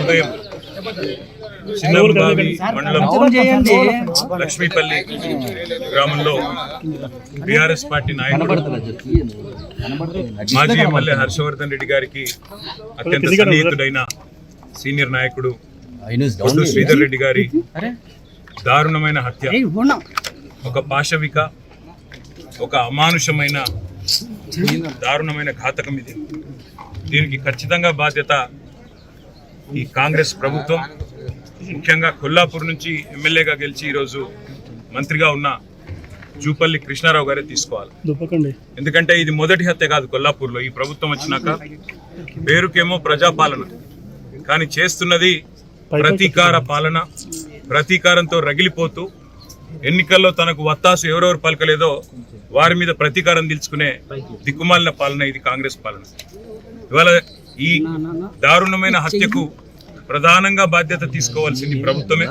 ఉదయం చిన్నబావి మండలం లక్ష్మీపల్లి గ్రామంలో బీఆర్ఎస్ పార్టీ నాయకుడు మాజీ ఎమ్మెల్యే హర్షవర్ధన్ రెడ్డి గారికి అత్యంత సన్నిహితుడైన సీనియర్ నాయకుడు బొడ్డు శ్రీధర్ రెడ్డి గారి దారుణమైన హత్య ఒక పాశవిక, ఒక అమానుషమైన దారుణమైన ఘాతకం ఇది. దీనికి ఖచ్చితంగా బాధ్యత ఈ కాంగ్రెస్ ప్రభుత్వం, ముఖ్యంగా కొల్లాపూర్ నుంచి ఎమ్మెల్యేగా గెలిచి ఈరోజు మంత్రిగా ఉన్న జూపల్లి కృష్ణారావు గారే తీసుకోవాలి. ఎందుకంటే ఇది మొదటి హత్య కాదు కొల్లాపూర్లో. ఈ ప్రభుత్వం వచ్చినాక పేరుకేమో ప్రజాపాలన, కానీ చేస్తున్నది ప్రతీకార పాలన. ప్రతీకారంతో రగిలిపోతూ ఎన్నికల్లో తనకు వత్తాసు ఎవరెవరు పలకలేదో వారి మీద ప్రతీకారం తీర్చుకునే దిక్కుమాలిన పాలన ఇది కాంగ్రెస్ పాలన. ఇవాళ ఈ దారుణమైన హత్యకు ప్రధానంగా బాధ్యత తీసుకోవాల్సింది ప్రభుత్వమే.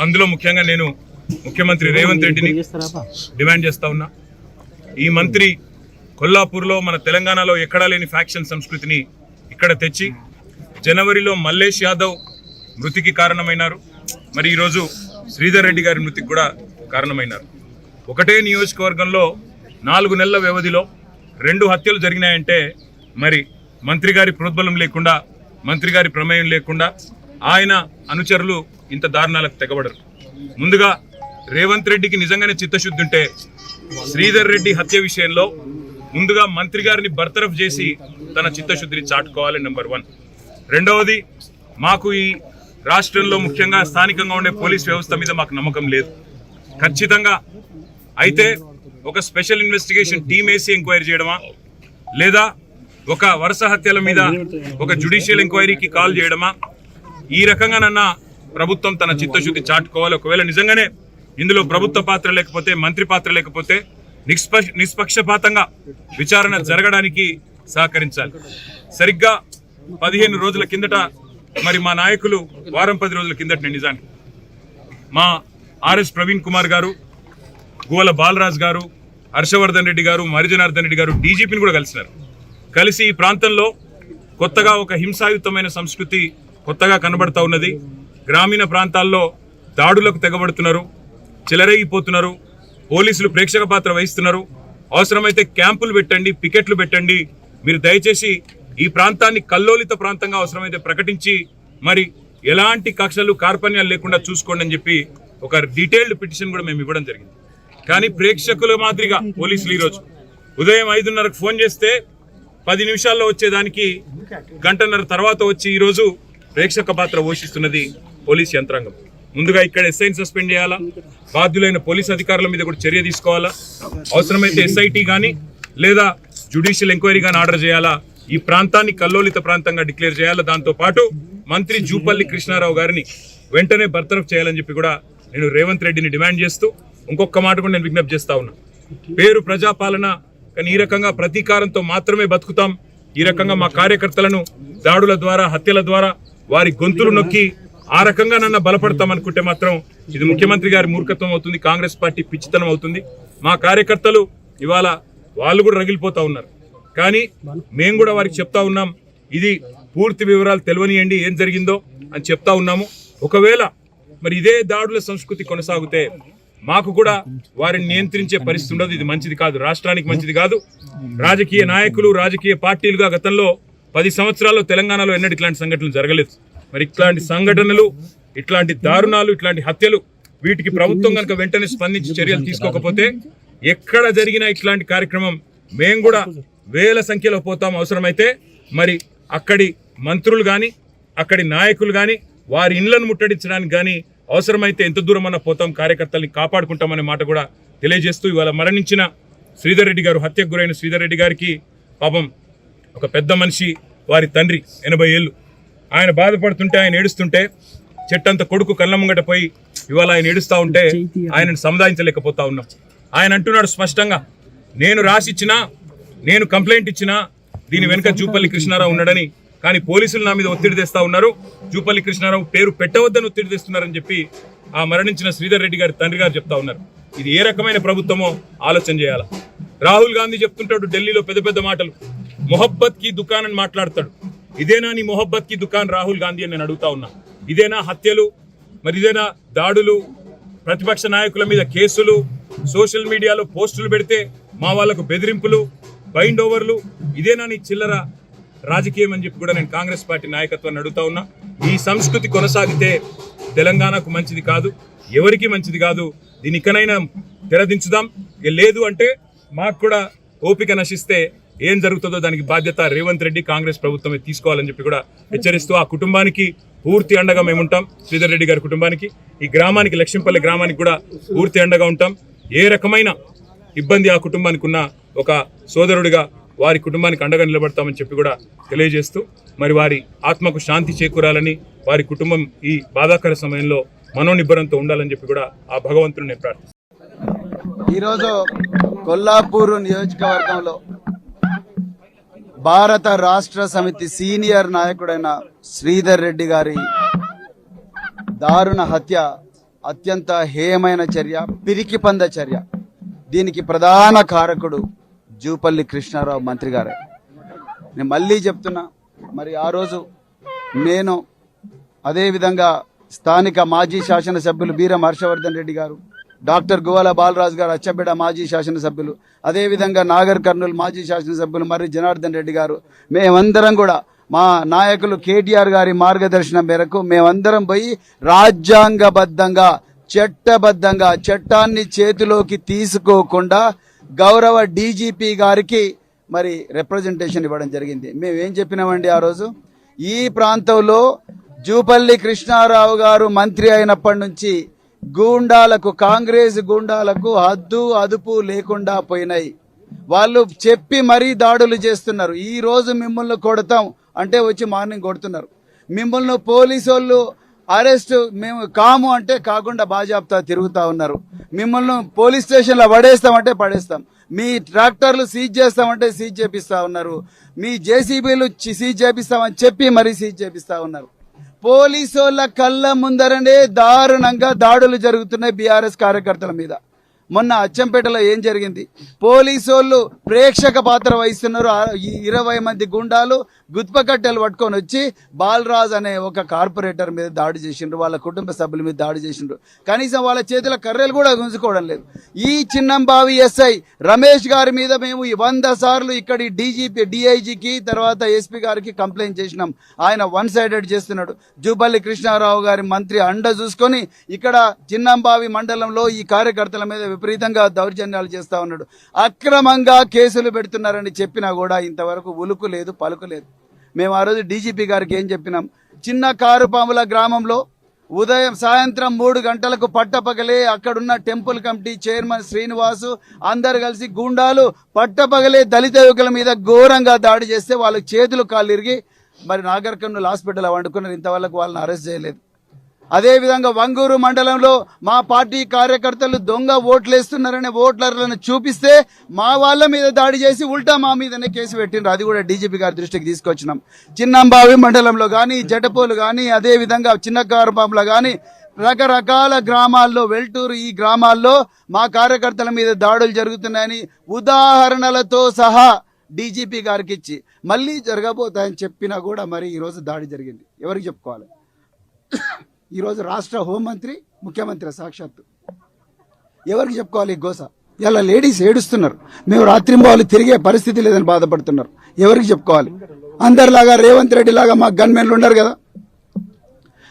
అందులో ముఖ్యంగా నేను ముఖ్యమంత్రి రేవంత్ రెడ్డిని డిమాండ్ చేస్తా ఉన్నా. ఈ మంత్రి కొల్లాపూర్లో మన తెలంగాణలో ఎక్కడా లేని ఫ్యాక్షన్ సంస్కృతిని ఇక్కడ తెచ్చి జనవరిలో మల్లేష్ యాదవ్ మృతికి కారణమైనారు, మరి ఈరోజు శ్రీధర్ రెడ్డి గారి మృతికి కూడా కారణమైనారు. ఒకటే నియోజకవర్గంలో 4 నెలల వ్యవధిలో 2 హత్యలు జరిగినాయంటే మరి మంత్రి గారి ప్రోద్బలం లేకుండా, మంత్రి గారి ప్రమేయం లేకుండా ఆయన అనుచరులు ఇంత దారుణాలకు తెగబడరు. ముందుగా రేవంత్ రెడ్డికి నిజంగానే చిత్తశుద్ధి ఉంటే శ్రీధర్ రెడ్డి హత్య విషయంలో ముందుగా మంత్రి గారిని బర్తరఫ్ చేసి తన చిత్తశుద్ధిని చాటుకోవాలి, నెంబర్ 1. రెండవది, మాకు ఈ రాష్ట్రంలో ముఖ్యంగా స్థానికంగా ఉండే పోలీస్ వ్యవస్థ మీద మాకు నమ్మకం లేదు. ఖచ్చితంగా అయితే ఒక స్పెషల్ ఇన్వెస్టిగేషన్ టీమ్ వేసి ఎంక్వైరీ చేయడమా, లేదా ఒక వరుస హత్యల మీద ఒక జ్యుడిషియల్ ఎంక్వైరీకి కాల్ చేయడమా, ఈ రకంగానన్నా ప్రభుత్వం తన చిత్తశుద్ధి చాటుకోవాలి. ఒకవేళ నిజంగానే ఇందులో ప్రభుత్వ పాత్ర లేకపోతే, మంత్రి పాత్ర లేకపోతే నిష్పక్షపాతంగా విచారణ జరగడానికి సహకరించాలి. సరిగ్గా 15 రోజుల కిందట మరి మా నాయకులు వారం 10 రోజుల కిందట నిజానికి మా ఆర్ఎస్ ప్రవీణ్ కుమార్ గారు, గోల బాలరాజ్ గారు, హర్షవర్ధన్ రెడ్డి గారు, మరిజనార్దన్ రెడ్డి గారు డీజీపీని కూడా కలిసినారు. కలిసి ఈ ప్రాంతంలో కొత్తగా ఒక హింసాయుతమైన సంస్కృతి కొత్తగా కనబడతా ఉన్నది. గ్రామీణ ప్రాంతాల్లో దాడులకు తెగబడుతున్నారు, చెలరేగిపోతున్నారు, పోలీసులు ప్రేక్షక పాత్ర వహిస్తున్నారు. అవసరమైతే క్యాంపులు పెట్టండి, పికెట్లు పెట్టండి, మీరు దయచేసి ఈ ప్రాంతాన్ని కల్లోలిత ప్రాంతంగా అవసరమైతే ప్రకటించి మరి ఎలాంటి కక్షలు కార్పణ్యాలు లేకుండా చూసుకోండి అని చెప్పి ఒక డీటెయిల్డ్ పిటిషన్ కూడా మేము ఇవ్వడం జరిగింది. కానీ ప్రేక్షకుల మాదిరిగా పోలీసులు ఈరోజు ఉదయం 5:30కు ఫోన్ చేస్తే 10 నిమిషాల్లో వచ్చేదానికి గంటన్నర తర్వాత వచ్చి ఈరోజు ప్రేక్షక పాత్ర పోషిస్తున్నది పోలీస్ యంత్రాంగం. ముందుగా ఇక్కడ ఎస్ఐని సస్పెండ్ చేయాలా, బాధ్యులైన పోలీస్ అధికారుల మీద కూడా చర్య తీసుకోవాలా, అవసరమైతే ఎస్ఐటీ కానీ లేదా జ్యుడిషియల్ ఎంక్వైరీ కానీ ఆర్డర్ చేయాలా, ఈ ప్రాంతాన్ని కల్లోలిత ప్రాంతంగా డిక్లేర్ చేయాలి. దాంతో పాటు మంత్రి జూపల్లి కృష్ణారావు గారిని వెంటనే బర్తరఫ్ చేయాలని చెప్పి కూడా నేను రేవంత్ రెడ్డిని డిమాండ్ చేస్తూ ఇంకొక మాట కూడా నేను విజ్ఞప్తి చేస్తా ఉన్నా. పేరు ప్రజాపాలన, కానీ ఈ రకంగా ప్రతీకారంతో మాత్రమే బతుకుతాం. ఈ రకంగా మా కార్యకర్తలను దాడుల ద్వారా, హత్యల ద్వారా వారి గొంతులు నొక్కి ఆ రకంగా నన్ను బలపడతాం అనుకుంటే మాత్రం ఇది ముఖ్యమంత్రి గారి మూర్ఖత్వం అవుతుంది, కాంగ్రెస్ పార్టీ పిచ్చితనం అవుతుంది. మా కార్యకర్తలు ఇవాళ వాళ్ళు కూడా రగిలిపోతా ఉన్నారు. కానీ మేము కూడా వారికి చెప్తా ఉన్నాం, ఇది పూర్తి వివరాలు తెలియనియండి ఏం జరిగిందో అని చెప్తా ఉన్నాము. ఒకవేళ మరి ఇదే దాడుల సంస్కృతి కొనసాగితే మాకు కూడా వారిని నియంత్రించే పరిస్థితి ఉండదు. ఇది మంచిది కాదు, రాష్ట్రానికి మంచిది కాదు. రాజకీయ నాయకులు, రాజకీయ పార్టీలుగా గతంలో 10 సంవత్సరాల్లో తెలంగాణలో ఎన్నడూ ఇట్లాంటి సంఘటనలు జరగలేదు. మరి ఇట్లాంటి సంఘటనలు, ఇట్లాంటి దారుణాలు, ఇట్లాంటి హత్యలు, వీటికి ప్రభుత్వం కనుక వెంటనే స్పందించి చర్యలు తీసుకోకపోతే ఎక్కడ జరిగినా ఇట్లాంటి కార్యక్రమం మేము కూడా వేల సంఖ్యలో పోతాం. అవసరమైతే మరి అక్కడి మంత్రులు కానీ, అక్కడి నాయకులు కానీ వారి ఇండ్లను ముట్టడించడానికి కానీ అవసరమైతే ఎంత దూరం అన్నా పోతాం, కార్యకర్తల్ని కాపాడుకుంటామనే మాట కూడా తెలియజేస్తూ ఇవాళ మరణించిన శ్రీధర్ రెడ్డి గారు, హత్యకు గురైన శ్రీధర్ రెడ్డి గారికి పాపం ఒక పెద్ద మనిషి, వారి తండ్రి 80 ఏళ్ళు, ఆయన బాధపడుతుంటే, ఆయన ఏడుస్తుంటే చెట్టంత కొడుకు కళ్ళ ముంగట పోయి ఇవాళ ఆయన ఏడుస్తూ ఉంటే ఆయనను సముదాయించలేకపోతా ఉన్నాం. ఆయన అంటున్నాడు స్పష్టంగా, నేను రాసిచ్చినా, నేను కంప్లైంట్ ఇచ్చినా దీని వెనుక జూపల్లి కృష్ణారావు ఉన్నాడని, కానీ పోలీసులు నా మీద ఒత్తిడి తెస్తా ఉన్నారు, జూపల్లి కృష్ణారావు పేరు పెట్టవద్దని ఒత్తిడి తెస్తున్నారని చెప్పి ఆ మరణించిన శ్రీధర్ రెడ్డి గారి తండ్రి గారు చెప్తా ఉన్నారు. ఇది ఏ రకమైన ప్రభుత్వమో ఆలోచన చేయాలా. రాహుల్ గాంధీ చెప్తుంటాడు ఢిల్లీలో పెద్ద పెద్ద మాటలు, మొహబ్బత్ కి దుకాన్ అని మాట్లాడతాడు. ఇదేనా నీ మొహబ్బత్ కి దుకాన్ రాహుల్ గాంధీ అని నేను అడుగుతా ఉన్నా. ఇదేనా హత్యలు, మరి ఇదేనా దాడులు, ప్రతిపక్ష నాయకుల మీద కేసులు, సోషల్ మీడియాలో పోస్టులు పెడితే మా వాళ్లకు బెదిరింపులు, బైండ్ ఓవర్లు, ఇదేనా నీ చిల్లర రాజకీయం అని చెప్పి కూడా నేను కాంగ్రెస్ పార్టీ నాయకత్వాన్ని అడుగుతా ఉన్నా. ఈ సంస్కృతి కొనసాగితే తెలంగాణకు మంచిది కాదు, ఎవరికి మంచిది కాదు. దీని ఇకనైనా తెరదించుదాం. లేదు అంటే మాకు కూడా ఓపిక నశిస్తే ఏం జరుగుతుందో దానికి బాధ్యత రేవంత్ రెడ్డి, కాంగ్రెస్ ప్రభుత్వమే తీసుకోవాలని చెప్పి కూడా హెచ్చరిస్తూ ఆ కుటుంబానికి పూర్తి అండగా మేము ఉంటాం. శ్రీధర్ రెడ్డి గారి కుటుంబానికి, ఈ గ్రామానికి, లక్ష్మీపల్లి గ్రామానికి కూడా పూర్తి అండగా ఉంటాం. ఏ రకమైన ఇబ్బంది ఆ కుటుంబానికి ఉన్న ఒక సోదరుడిగా వారి కుటుంబానికి అండగా నిలబడతామని చెప్పి కూడా తెలియజేస్తూ, మరి వారి ఆత్మకు శాంతి చేకూరాలని, వారి కుటుంబం ఈ బాధాకర సమయంలో మనోనిబ్బరంతో ఉండాలని చెప్పి కూడా ఆ భగవంతుని నేను ప్రార్థిస్తాను. ఈరోజు కొల్లాపూర్ నియోజకవర్గంలో భారత రాష్ట్ర సమితి సీనియర్ నాయకుడైన శ్రీధర్ రెడ్డి గారి దారుణ హత్య అత్యంత హేయమైన చర్య, పిరికి పంద చర్య. దీనికి ప్రధాన కారకుడు జూపల్లి కృష్ణారావు మంత్రి గారే. నేను మళ్ళీ చెప్తున్నా, మరి ఆ రోజు నేను అదేవిధంగా స్థానిక మాజీ శాసనసభ్యులు బీరం హర్షవర్ధన్ రెడ్డి గారు, డాక్టర్ గువ్వల బాలరాజు గారు అచ్చంపేట మాజీ శాసనసభ్యులు, అదేవిధంగా నాగర్ కర్నూలు మాజీ శాసనసభ్యులు మర్రి జనార్దన్ రెడ్డి గారు, మేమందరం కూడా మా నాయకులు కేటీఆర్ గారి మార్గదర్శనం మేరకు మేమందరం పోయి రాజ్యాంగబద్ధంగా, చట్టబద్ధంగా, చట్టాన్ని చేతిలోకి తీసుకోకుండా గౌరవ డీజీపీ గారికి మరి రిప్రజెంటేషన్ ఇవ్వడం జరిగింది. మేమేం చెప్పినామండి ఆ రోజు, ఈ ప్రాంతంలో జూపల్లి కృష్ణారావు గారు మంత్రి అయినప్పటి నుంచి గూండాలకు, కాంగ్రెస్ గూండాలకు హద్దు అదుపు లేకుండా పోయినాయి. వాళ్ళు చెప్పి మరీ దాడులు చేస్తున్నారు. ఈ రోజు మిమ్మల్ని కొడతాం అంటే వచ్చి మార్నింగ్ కొడుతున్నారు. మిమ్మల్ని పోలీసు వాళ్ళు అరెస్ట్ మేము కాము అంటే కాకుండా బాజాబ్తా తిరుగుతూ ఉన్నారు. మిమ్మల్ని పోలీస్ స్టేషన్లో పడేస్తామంటే పడేస్తాం. మీ ట్రాక్టర్లు సీజ్ చేస్తామంటే సీజ్ చేపిస్తా ఉన్నారు. మీ జేసీబీలు సీజ్ చేపిస్తామని చెప్పి మరీ సీజ్ చేపిస్తా ఉన్నారు. పోలీసోళ్ళ కళ్ళ ముందరనే దారుణంగా దాడులు జరుగుతున్నాయి బీఆర్ఎస్ కార్యకర్తల మీద. మొన్న అచ్చంపేటలో ఏం జరిగింది, పోలీసోళ్ళు ప్రేక్షక పాత్ర వహిస్తున్నారు. 20 మంది గుండాలు గుత్పకట్టెలు పట్టుకొని వచ్చి బాలరాజ్ అనే ఒక కార్పొరేటర్ మీద దాడి చేసిండ్రు, వాళ్ళ కుటుంబ సభ్యుల మీద దాడి చేసిండ్రు. కనీసం వాళ్ళ చేతుల కర్రెలు కూడా గుంజుకోవడం లేదు. ఈ చిన్నంబావి ఎస్ఐ రమేష్ గారి మీద మేము 100 సార్లు ఇక్కడి డీజీపీ, డిఐజీకి, తర్వాత ఎస్పీ గారికి కంప్లైంట్ చేసినాం. ఆయన వన్ సైడెడ్ చేస్తున్నాడు. జూపల్లి కృష్ణారావు గారి మంత్రి అండ చూసుకొని ఇక్కడ చిన్నంబావి మండలంలో ఈ కార్యకర్తల మీద విపరీతంగా దౌర్జన్యాలు చేస్తా ఉన్నాడు. అక్రమంగా కేసులు పెడుతున్నారని చెప్పినా కూడా ఇంతవరకు ఉలుకు లేదు, పలుకు లేదు. మేము ఆ రోజు డీజీపీ గారికి ఏం చెప్పినాం, చిన్న కారుపాముల గ్రామంలో సాయంత్రం 3 గంటలకు పట్టపగలే అక్కడున్న టెంపుల్ కమిటీ చైర్మన్ శ్రీనివాసు అందరు కలిసి గుండాలు పట్టపగలే దళిత యువకుల మీద ఘోరంగా దాడి చేస్తే వాళ్ళకి చేతులు కాళ్ళు ఇరిగి మరి నాగర్ కర్నూలు హాస్పిటల్ వండుకున్నారు. ఇంతవరకు వాళ్ళని అరెస్ట్ చేయలేదు. అదేవిధంగా వంగూరు మండలంలో మా పార్టీ కార్యకర్తలు దొంగ ఓట్లేస్తున్నారనే ఓట్లర్లను చూపిస్తే మా వాళ్ళ మీద దాడి చేసి ఉల్టా మా మీదనే కేసు పెట్టిండ్రు. అది కూడా డీజీపీ గారి దృష్టికి తీసుకొచ్చినాం. చిన్నంబావి మండలంలో కానీ, జటపోలు కానీ, అదేవిధంగా చిన్నకారుపాములో కానీ రకరకాల గ్రామాల్లో, వెల్టూరు ఈ గ్రామాల్లో మా కార్యకర్తల మీద దాడులు జరుగుతున్నాయని ఉదాహరణలతో సహా డీజీపీ గారికి ఇచ్చి మళ్ళీ జరగబోతాయని చెప్పినా కూడా మరి ఈరోజు దాడి జరిగింది. ఎవరికి చెప్పుకోవాలి? ఈరోజు రాష్ట్ర హోంమంత్రి, ముఖ్యమంత్రి సాక్షాత్తు ఎవరికి చెప్పుకోవాలి? గోస. ఇలా లేడీస్ ఏడుస్తున్నారు, మేము రాత్రింబావులు తిరిగే పరిస్థితి లేదని బాధపడుతున్నారు. ఎవరికి చెప్పుకోవాలి? అందరిలాగా రేవంత్ రెడ్డి లాగా మా గన్మెన్లు ఉన్నారు కదా.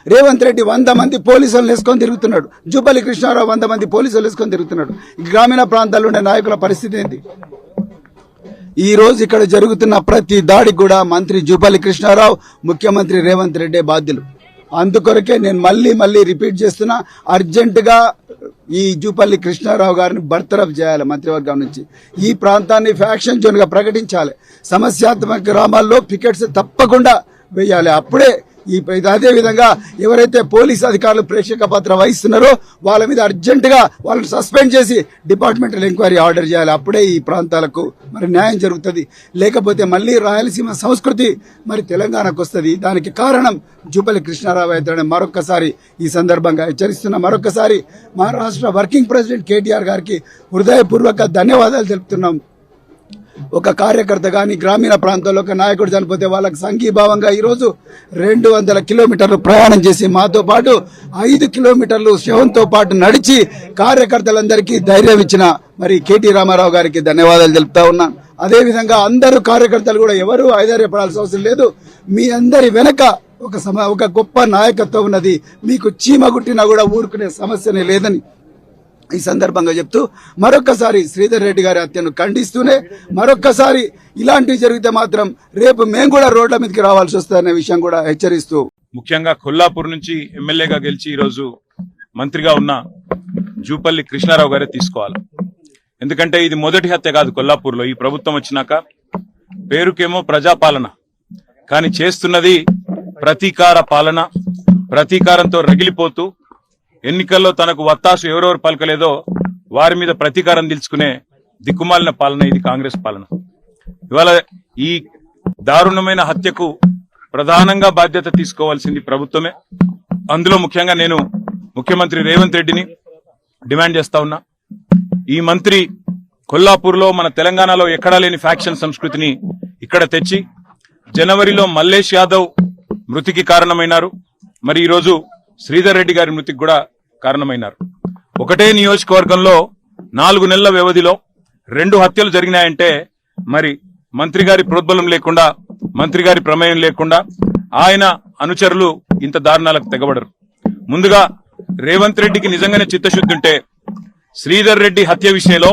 రేవంత్ రెడ్డి 100 మంది పోలీసులను వేసుకొని తిరుగుతున్నాడు. జూపల్లి కృష్ణారావు 100 మంది పోలీసులు వేసుకొని తిరుగుతున్నాడు. గ్రామీణ ప్రాంతాల్లో ఉండే నాయకుల పరిస్థితి ఏంటి? ఈ రోజు ఇక్కడ జరుగుతున్న ప్రతి దాడికి కూడా మంత్రి జూపల్లి కృష్ణారావు, ముఖ్యమంత్రి రేవంత్ రెడ్డి బాధ్యులు. అందుకొరకే నేను మళ్ళీ రిపీట్ చేస్తున్నా, అర్జెంటుగా ఈ జూపల్లి కృష్ణారావు గారిని బర్తరఫ్ చేయాలి మంత్రివర్గం నుంచి. ఈ ప్రాంతాన్ని ఫ్యాక్షన్ జోన్గా ప్రకటించాలి. సమస్యాత్మక గ్రామాల్లో పికెట్స్ తప్పకుండా వేయాలి. అప్పుడే అదేవిధంగా ఎవరైతే పోలీస్ అధికారులు ప్రేక్షక పాత్ర వహిస్తున్నారో వాళ్ళ మీద అర్జెంటుగా వాళ్ళని సస్పెండ్ చేసి డిపార్ట్మెంటల్ ఎంక్వైరీ ఆర్డర్ చేయాలి. అప్పుడే ఈ ప్రాంతాలకు మరి న్యాయం జరుగుతుంది. లేకపోతే మళ్ళీ రాయలసీమ సంస్కృతి మరి తెలంగాణకు వస్తుంది. దానికి కారణం జూపల్లి కృష్ణారావు అయితే మరొక్కసారి ఈ సందర్భంగా హెచ్చరిస్తున్న. మరొక్కసారి మహారాష్ట్ర వర్కింగ్ ప్రెసిడెంట్ కేటీఆర్ గారికి హృదయపూర్వక ధన్యవాదాలు తెలుపుతున్నాం. ఒక కార్యకర్త కానీ గ్రామీణ ప్రాంతాల్లో ఒక నాయకుడు చనిపోతే వాళ్ళకి సంఘీభావంగా ఈరోజు 200 కిలోమీటర్లు ప్రయాణం చేసి మాతో పాటు 5 కిలోమీటర్లు శవంతో పాటు నడిచి కార్యకర్తలందరికీ ధైర్యం ఇచ్చిన మరి కేటీ రామారావు గారికి ధన్యవాదాలు తెలుపుతా ఉన్నాను. అదేవిధంగా అందరూ కార్యకర్తలు కూడా ఎవరు ఐదార్యపడాల్సిన అవసరం లేదు. మీ అందరి వెనక ఒక గొప్ప నాయకత్వం ఉన్నది. మీకు చీమ గుట్టినా కూడా ఊరుకునే సమస్యనే లేదని ఈ సందర్భంగా చెప్తూ మరొక్కసారి శ్రీధర్ రెడ్డి గారి హత్యను ఖండిస్తూనే మరొక్కసారి ఇలాంటివి జరిగితే మాత్రం రేపు మేము కూడా రోడ్ల మీదకి రావాల్సి వస్తుందనే విషయం కూడా హెచ్చరిస్తూ, ముఖ్యంగా కొల్లాపూర్ నుంచి ఎమ్మెల్యేగా గెలిచి ఈరోజు మంత్రిగా ఉన్న జూపల్లి కృష్ణారావు గారే తీసుకోవాలి. ఎందుకంటే ఇది మొదటి హత్య కాదు కొల్లాపూర్లో. ఈ ప్రభుత్వం వచ్చినాక పేరుకేమో ప్రజాపాలన, కానీ చేస్తున్నది ప్రతీకార పాలన. ప్రతీకారంతో రగిలిపోతూ ఎన్నికల్లో తనకు వత్తాసు ఎవరెవరు పలకలేదో వారి మీద ప్రతీకారం తీల్చుకునే దిక్కుమాలిన పాలన ఇది కాంగ్రెస్ పాలన. ఇవాళ ఈ దారుణమైన హత్యకు ప్రధానంగా బాధ్యత తీసుకోవాల్సింది ప్రభుత్వమే. అందులో ముఖ్యంగా నేను ముఖ్యమంత్రి రేవంత్ రెడ్డిని డిమాండ్ చేస్తా ఉన్నా. ఈ మంత్రి కొల్లాపూర్లో మన తెలంగాణలో ఎక్కడా లేని ఫ్యాక్షన్ సంస్కృతిని ఇక్కడ తెచ్చి జనవరిలో మల్లేష్ యాదవ్ మృతికి కారణమైనారు. మరి ఈరోజు శ్రీధర్ రెడ్డి గారి మృతికి కూడా కారణమైనారు. ఒకటే నియోజకవర్గంలో 4 నెలల వ్యవధిలో 2 హత్యలు జరిగినాయంటే మరి మంత్రి గారి ప్రోద్బలం లేకుండా, మంత్రి గారి ప్రమేయం లేకుండా ఆయన అనుచరులు ఇంత దారుణాలకు తెగబడరు. ముందుగా రేవంత్ రెడ్డికి నిజంగానే చిత్తశుద్ధి ఉంటే శ్రీధర్ రెడ్డి హత్య విషయంలో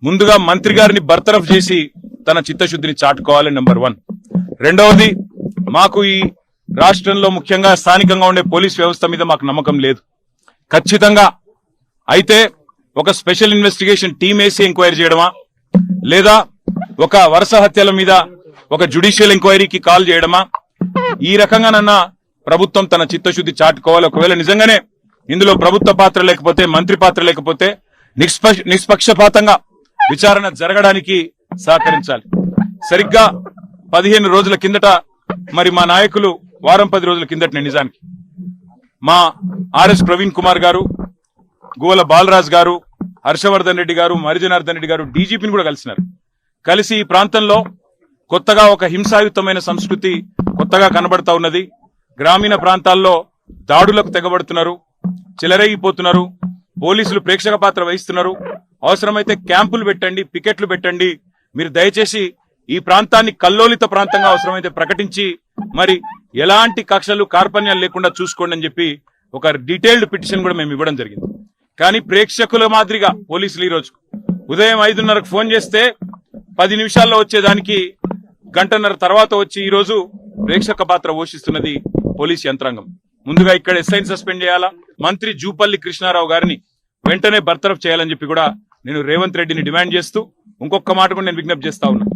ముందుగా మంత్రి గారిని బర్తరఫ్ చేసి తన చిత్తశుద్ధిని చాటుకోవాలి. నెంబర్ 1. రెండవది, మాకు ఈ రాష్ట్రంలో ముఖ్యంగా స్థానికంగా ఉండే పోలీస్ వ్యవస్థ మీద మాకు నమ్మకం లేదు. ఖచ్చితంగా అయితే ఒక స్పెషల్ ఇన్వెస్టిగేషన్ టీం వేసి ఎంక్వైరీ చేయడమా, లేదా ఒక వరుస హత్యల మీద ఒక జ్యుడిషియల్ ఎంక్వైరీకి కాల్ చేయడమా, ఈ రకంగానన్నా ప్రభుత్వం తన చిత్తశుద్ధి చాటుకోవాలి. ఒకవేళ నిజంగానే ఇందులో ప్రభుత్వ పాత్ర లేకపోతే, మంత్రి పాత్ర లేకపోతే నిష్పక్షపాతంగా విచారణ జరగడానికి సహకరించాలి. సరిగ్గా 15 రోజుల కిందట మరి మా నాయకులు వారం 10 రోజుల కిందట నిజానికి మా ఆర్ఎస్ ప్రవీణ్ కుమార్ గారు, గోల బాలరాజ్ గారు, హర్షవర్ధన్ రెడ్డి గారు, మరిజనార్దన్ రెడ్డి గారు డీజీపీని కూడా కలిసినారు. కలిసి ఈ ప్రాంతంలో కొత్తగా ఒక హింసాయుతమైన సంస్కృతి కొత్తగా కనబడతా ఉన్నది. గ్రామీణ ప్రాంతాల్లో దాడులకు తెగబడుతున్నారు, చెలరేగిపోతున్నారు, పోలీసులు ప్రేక్షక పాత్ర వహిస్తున్నారు. అవసరమైతే క్యాంపులు పెట్టండి, పికెట్లు పెట్టండి. మీరు దయచేసి ఈ ప్రాంతాన్ని కల్లోలిత ప్రాంతంగా అవసరమైతే ప్రకటించి మరి ఎలాంటి కక్షలు కార్పణ్యాలు లేకుండా చూసుకోండి అని చెప్పి ఒక డీటెయిల్డ్ పిటిషన్ కూడా మేము ఇవ్వడం జరిగింది. కానీ ప్రేక్షకుల మాదిరిగా పోలీసులు ఈరోజు ఉదయం 5:30కు ఫోన్ చేస్తే 10 నిమిషాల్లో వచ్చేదానికి 1.5 గంటల తర్వాత వచ్చి ఈరోజు ప్రేక్షక పాత్ర పోషిస్తున్నది పోలీస్ యంత్రాంగం. ముందుగా ఇక్కడ ఎస్ఐని సస్పెండ్ చేయాలా, మంత్రి జూపల్లి కృష్ణారావు గారిని వెంటనే బర్తరఫ్ చేయాలని చెప్పి కూడా నేను రేవంత్ రెడ్డిని డిమాండ్ చేస్తూ ఇంకొక మాట కూడా నేను విజ్ఞప్తి చేస్తా ఉన్నా.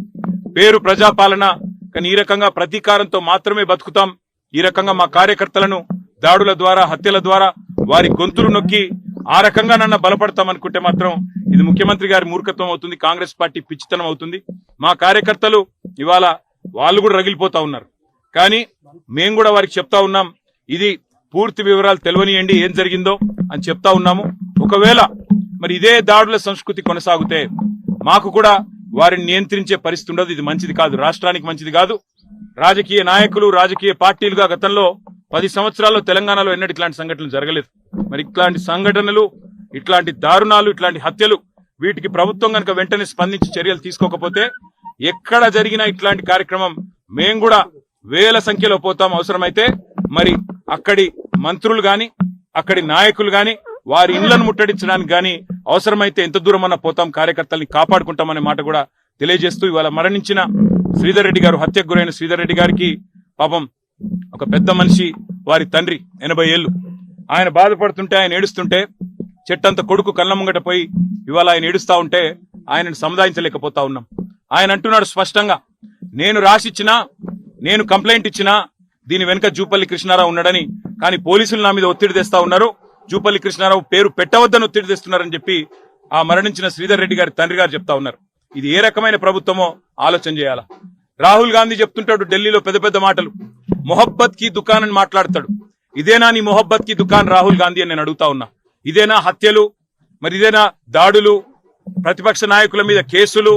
పేరు ప్రజాపాలన, కానీ ఈ రకంగా ప్రతీకారంతో మాత్రమే బతుకుతాం. ఈ రకంగా మా కార్యకర్తలను దాడుల ద్వారా, హత్యల ద్వారా వారి గొంతులు నొక్కి ఆ రకంగా నన్ను బలపడతాం అనుకుంటే మాత్రం ఇది ముఖ్యమంత్రి గారి మూర్ఖత్వం అవుతుంది, కాంగ్రెస్ పార్టీ పిచ్చితనం అవుతుంది. మా కార్యకర్తలు ఇవాళ వాళ్ళు కూడా రగిలిపోతా ఉన్నారు. కానీ మేము కూడా వారికి చెప్తా ఉన్నాం, ఇది పూర్తి వివరాలు తెలియనియండి ఏం జరిగిందో అని చెప్తా ఉన్నాము. ఒకవేళ మరి ఇదే దాడుల సంస్కృతి కొనసాగితే మాకు కూడా వారిని నియంత్రించే పరిస్థితి ఉండదు. ఇది మంచిది కాదు, రాష్ట్రానికి మంచిది కాదు. రాజకీయ నాయకులు, రాజకీయ పార్టీలుగా గతంలో 10 సంవత్సరాల్లో తెలంగాణలో ఎన్నడూ ఇట్లాంటి సంఘటనలు జరగలేదు. మరి ఇట్లాంటి సంఘటనలు, ఇట్లాంటి దారుణాలు, ఇట్లాంటి హత్యలు, వీటికి ప్రభుత్వం కనుక వెంటనే స్పందించి చర్యలు తీసుకోకపోతే ఎక్కడ జరిగినా ఇట్లాంటి కార్యక్రమం మేము కూడా వేల సంఖ్యలో పోతాం. అవసరమైతే మరి అక్కడి మంత్రులు గాని, అక్కడి నాయకులు గాని వారి ఇళ్లను ముట్టడించడానికి గాని అవసరమైతే ఎంత దూరం అన్నా పోతాం, కార్యకర్తల్ని కాపాడుకుంటామనే మాట కూడా తెలియజేస్తూ ఇవాళ మరణించిన శ్రీధర్ రెడ్డి గారు, హత్యకు గురైన శ్రీధర్ రెడ్డి గారికి పాపం ఒక పెద్ద మనిషి, వారి తండ్రి 80 ఏళ్లు, ఆయన బాధపడుతుంటే, ఆయన ఏడుస్తుంటే చెట్టంత కొడుకు కళ్ళ ముంగట పోయి ఇవాళ ఆయన ఏడుస్తా ఉంటే ఆయనను సముదాయించలేకపోతా ఉన్నాం. ఆయన అంటున్నాడు స్పష్టంగా, నేను రాసిచ్చినా, నేను కంప్లైంట్ ఇచ్చినా దీని వెనుక జూపల్లి కృష్ణారావు ఉన్నాడని, కానీ పోలీసులు నా మీద ఒత్తిడి తెస్తా ఉన్నారు, జూపల్లి కృష్ణారావు పేరు పెట్టవద్దని ఒత్తిడి తెస్తున్నారని చెప్పి ఆ మరణించిన శ్రీధర్ రెడ్డి గారి తండ్రి గారు చెప్తా ఉన్నారు. ఇది ఏ రకమైన ప్రభుత్వమో ఆలోచన చేయాలా. రాహుల్ గాంధీ చెప్తుంటాడు ఢిల్లీలో పెద్ద పెద్ద మాటలు, మొహబ్బత్ కి దుకాన్ అని మాట్లాడతాడు. ఇదేనా నీ మొహబ్బత్ కి దుకాన్ రాహుల్ గాంధీ అని నేను అడుగుతా ఉన్నా. ఇదేనా హత్యలు, మరి ఇదేనా దాడులు, ప్రతిపక్ష నాయకుల మీద కేసులు,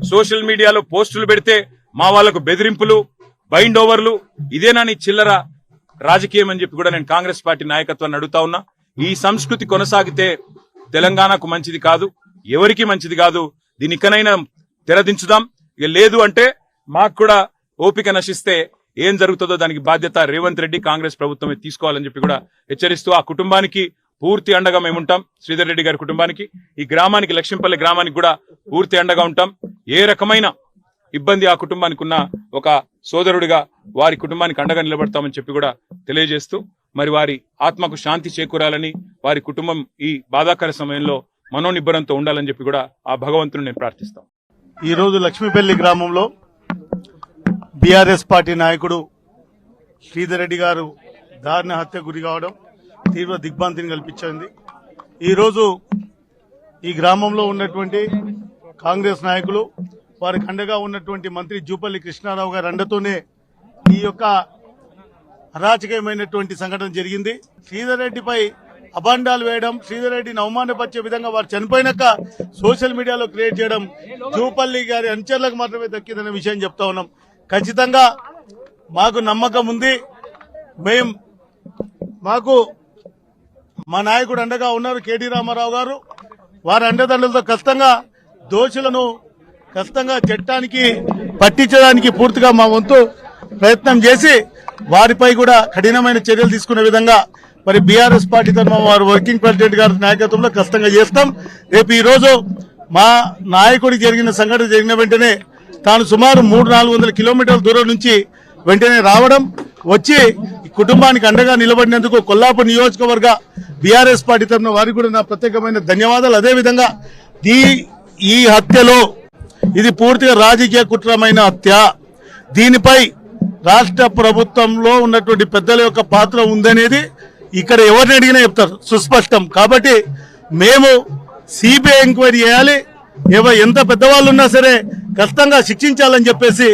సోషల్ మీడియాలో పోస్టులు పెడితే మా వాళ్లకు బెదిరింపులు, బైండ్ ఓవర్లు, ఇదేనా నీ చిల్లర రాజకీయం అని చెప్పి కూడా నేను కాంగ్రెస్ పార్టీ నాయకత్వాన్ని అడుగుతా ఉన్నా. ఈ సంస్కృతి కొనసాగితే తెలంగాణకు మంచిది కాదు, ఎవరికి మంచిది కాదు. దీని ఇకనైనా తెరదించుదాం. ఇక లేదు అంటే మాకు కూడా ఓపిక నశిస్తే ఏం జరుగుతుందో దానికి బాధ్యత రేవంత్ రెడ్డి, కాంగ్రెస్ ప్రభుత్వమే తీసుకోవాలని చెప్పి కూడా హెచ్చరిస్తూ ఆ కుటుంబానికి పూర్తి అండగా మేముంటాం. శ్రీధర్ రెడ్డి గారి కుటుంబానికి, ఈ గ్రామానికి, లక్ష్మీపల్లి గ్రామానికి కూడా పూర్తి అండగా ఉంటాం. ఏ రకమైన ఇబ్బంది ఆ కుటుంబానికి ఉన్న ఒక సోదరుడిగా వారి కుటుంబానికి అండగా నిలబడతామని చెప్పి కూడా తెలియజేస్తూ, మరి వారి ఆత్మకు శాంతి చేకూరాలని, వారి కుటుంబం ఈ బాధాకర సమయంలో మనోనిబ్బరంతో ఉండాలని చెప్పి కూడా ఆ భగవంతుని నేను ప్రార్థిస్తాను. ఈ రోజు లక్ష్మీపల్లి గ్రామంలో బీఆర్ఎస్ పార్టీ నాయకుడు శ్రీధర్ రెడ్డి గారు దారుణ హత్య గురి కావడం తీవ్ర దిగ్భ్రాంతిని కల్పించింది. ఈరోజు ఈ గ్రామంలో ఉన్నటువంటి కాంగ్రెస్ నాయకులు, వారికి అండగా ఉన్నటువంటి మంత్రి జూపల్లి కృష్ణారావు గారి అండతోనే ఈ యొక్క అరాచకమైనటువంటి సంఘటన జరిగింది. శ్రీధర్ రెడ్డిపై అభాండాలు వేయడం, శ్రీధర్ రెడ్డిని అవమానపరిచే విధంగా వారు చనిపోయినాక సోషల్ మీడియాలో క్రియేట్ చేయడం జూపల్లి గారి అనుచరులకు మాత్రమే దక్కిందనే విషయం చెప్తా ఉన్నాం. ఖచ్చితంగా మాకు నమ్మకం ఉంది. మాకు మా నాయకుడు అండగా ఉన్నారు కేటీ రామారావు గారు. వారి అండదండలతో ఖచ్చితంగా దోషులను చట్టానికి పట్టించడానికి పూర్తిగా మా వంతు ప్రయత్నం చేసి వారిపై కూడా కఠినమైన చర్యలు తీసుకునే విధంగా మరి బీఆర్ఎస్ పార్టీ తరఫున వారు వర్కింగ్ ప్రెసిడెంట్ గారి నాయకత్వంలో ఖచ్చితంగా చేస్తాం. రేపు ఈ రోజు మా నాయకుడికి జరిగిన సంఘటన జరిగిన వెంటనే తాను సుమారు 300-400 కిలోమీటర్ల దూరం నుంచి వెంటనే రావడం, వచ్చి కుటుంబానికి అండగా నిలబడినందుకు కొల్లాపూర్ నియోజకవర్గ బీఆర్ఎస్ పార్టీ తరఫున వారికి కూడా నా ప్రత్యేకమైన ధన్యవాదాలు. అదేవిధంగా ఈ హత్యలో ఇది పూర్తిగా రాజకీయ కుట్రమైన హత్య. దీనిపై రాష్ట్ర ప్రభుత్వంలో ఉన్నటువంటి పెద్దల యొక్క పాత్ర ఉందనేది ఇక్కడ ఎవరిని అడిగినా చెప్తారు, సుస్పష్టం. కాబట్టి మేము సిబిఐ ఎంక్వైరీ చేయాలి, ఎంత పెద్దవాళ్ళు ఉన్నా సరే ఖచ్చితంగా శిక్షించాలని చెప్పేసి